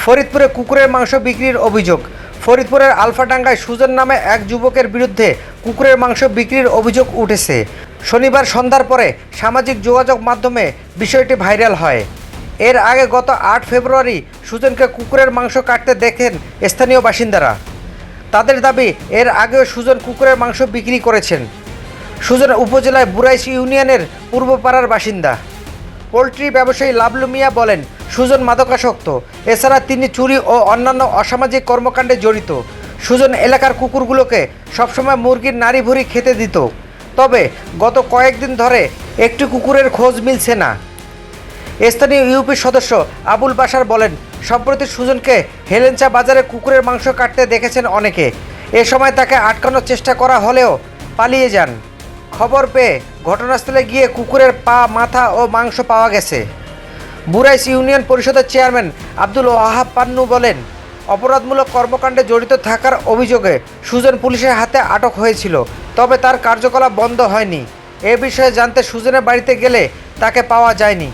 ফরিদপুরে কুকুরের মাংস বিক্রির অভিযোগ। ফরিদপুরের আলফাডাঙ্গায় সুজন নামে এক যুবকের বিরুদ্ধে কুকুরের মাংস বিক্রির অভিযোগ উঠেছে। শনিবার সন্ধ্যার পরে সামাজিক যোগাযোগ মাধ্যমে বিষয়টি ভাইরাল হয়। এর আগে গত ৮ ফেব্রুয়ারি সুজনকে কুকুরের মাংস কাটতে দেখেন স্থানীয় বাসিন্দারা। তাদের দাবি, এর আগেও সুজন কুকুরের মাংস বিক্রি করেছেন। সুজন উপজেলায় বুরাইশ ইউনিয়নের পূর্বপাড়ার বাসিন্দা। পোলট্রি ব্যবসায়ী লাবলু মিয়া বলেন, সুজন মাদকাসক্ত। এছাড়া তিনি চুরি ও অন্যান্য অসামাজিক কর্মকাণ্ডে জড়িত। সুজন এলাকার কুকুরগুলোকে সবসময় মুরগির নাড়ি ভুড়ি খেতে দিত। তবে গত কয়েকদিন ধরে একটি কুকুরের খোঁজ মিলছে না। স্থানীয় ইউপির সদস্য আবুল বাশার বলেন, সম্প্রতি সুজনকে হেলেঞ্চা বাজারে কুকুরের মাংস কাটতে দেখেছেন অনেকে। এ সময় তাকে আটকানোর চেষ্টা করা হলেও পালিয়ে যান। খবর পেয়ে ঘটনাস্থলে গিয়ে কুকুরের পা, মাথা ও মাংস পাওয়া গেছে। বুরাইশ ইউনিয়ন পরিষদের চেয়ারম্যান আব্দুল ওয়াহাব পান্নু বলেন, অপরাধমূলক কর্মকাণ্ডে জড়িত থাকার অভিযোগে সুজন পুলিশের হাতে আটক হয়েছিল, তবে তার কার্যকলাপ বন্ধ হয়নি। এ বিষয়ে জানতে সুজনের বাড়িতে গেলে তাকে পাওয়া যায়নি।